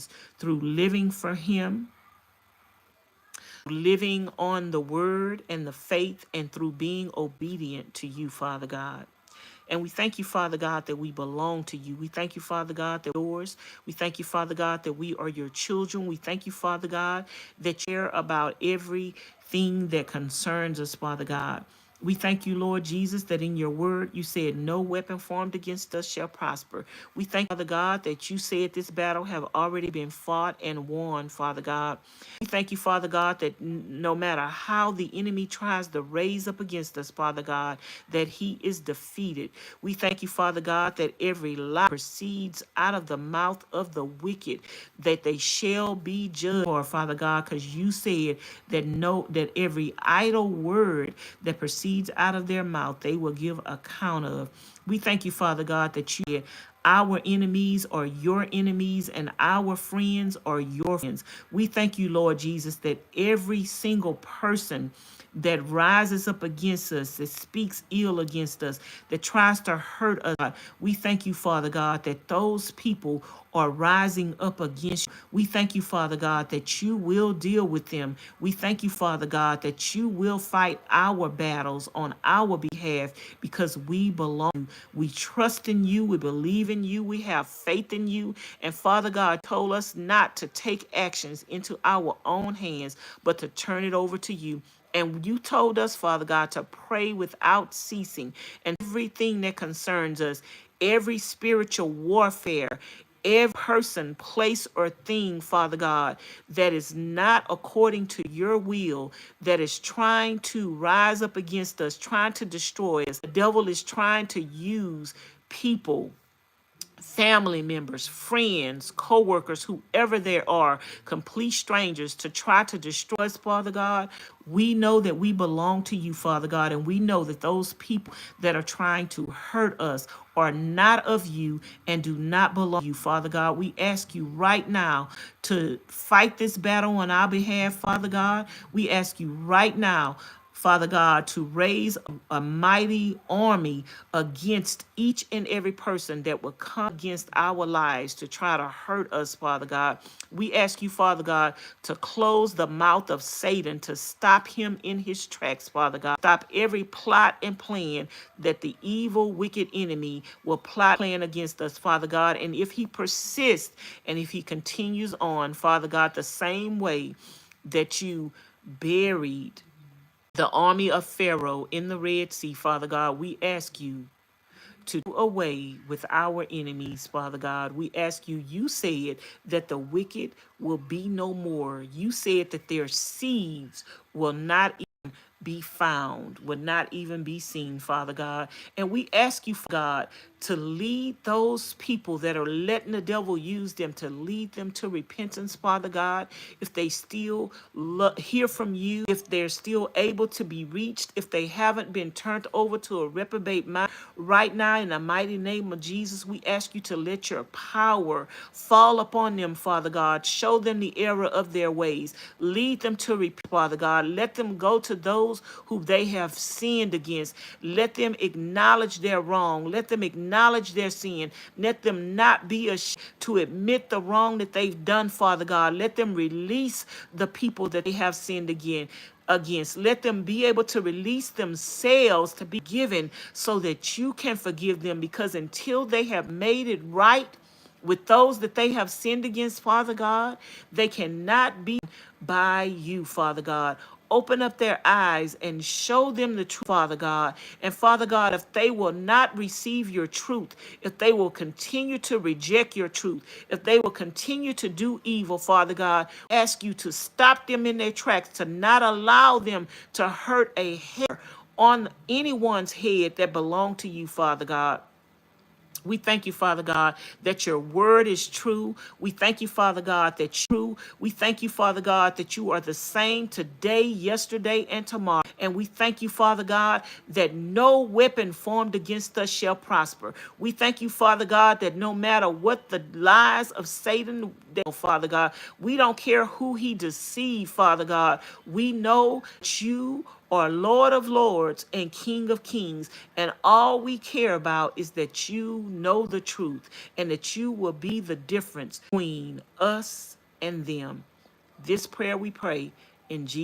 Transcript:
Jesus, through living for him, living on the word and the faith, and through being obedient to you, Father God. And we thank you, Father God, that we belong to you. We thank you, Father God, that we're yours. We thank you, Father God, that we are your children. We thank you, Father God, that you care about everything that concerns us, Father God. We thank you, Lord Jesus, that in your word you said no weapon formed against us shall prosper. We thank you, Father God, that you said this battle have already been fought and won, Father God. We thank you, Father God, that no matter how the enemy tries to raise up against us, Father God, that he is defeated. We thank you, Father God, that every lie proceeds out of the mouth of the wicked, that they shall be judged for, Father God, because you said that every idle word that proceeds out of their mouth, they will give account of. We thank you, Father God, that you our enemies are your enemies and our friends are your friends. We thank you, Lord Jesus, that every single person that rises up against us, that speaks ill against us, that tries to hurt us, we thank you, Father God, that those people are rising up against you. We thank you, Father God, that you will deal with them. We thank you, Father God, that you will fight our battles on our behalf because we belong to you. We trust in you. We believe in you. We have faith in you. And Father God told us not to take actions into our own hands, but to turn it over to you. And you told us, Father God, to pray without ceasing. And everything that concerns us, every spiritual warfare, every person, place, or thing, Father God, that is not according to your will, that is trying to rise up against us, trying to destroy us. The devil is trying to use people, family members, friends, co-workers, whoever there are, complete strangers, to try to destroy us, Father God. We know that we belong to you, Father God, and we know that those people that are trying to hurt us are not of you and do not belong to you, Father God. We ask you right now to fight this battle on our behalf, Father God. We ask you right now, Father God, to raise a mighty army against each and every person that will come against our lives to try to hurt us, Father God. We ask you, Father God, to close the mouth of Satan, to stop him in his tracks, Father God. Stop every plot and plan that the evil, wicked enemy will plot, plan against us, Father God. And if he persists and if he continues on, Father God, the same way that you buried the army of Pharaoh in the Red Sea, Father God, we ask you to do away with our enemies, Father God. We ask you, you said that the wicked will be no more. You said that their seeds will not be found, would not even be seen, Father God. And we ask you, God, to lead those people that are letting the devil use them, to lead them to repentance, Father God. If they still hear from you, if they're still able to be reached, if they haven't been turned over to a reprobate mind, right now in the mighty name of Jesus, we ask you to let your power fall upon them, Father God. Show them the error of their ways. Lead them to repent, Father God. Let them go to those who they have sinned against. Let them acknowledge their wrong. Let them acknowledge their sin. Let them not be ashamed to admit the wrong that they've done, Father God. Let them release the people that they have sinned against. Let them be able to release themselves to be given so that you can forgive them, because until they have made it right with those that they have sinned against, Father God, they cannot be by you, Father God. Open up their eyes and show them the truth, Father God. And Father God, if they will not receive your truth, if they will continue to reject your truth, if they will continue to do evil, Father God, ask you to stop them in their tracks, to not allow them to hurt a hair on anyone's head that belong to you, Father God. We thank you, Father God, that your word is true. We thank you, Father God, that you're true. We thank you, Father God, that you are the same today, yesterday, and tomorrow. And we thank you, Father God, that no weapon formed against us shall prosper. We thank you, Father God, that no matter what the lies of Satan, Father God, we don't care who he deceived, Father God. We know that you are Lord of Lords and King of Kings. And all we care about is that you know the truth and that you will be the difference between us and them. This prayer we pray in Jesus'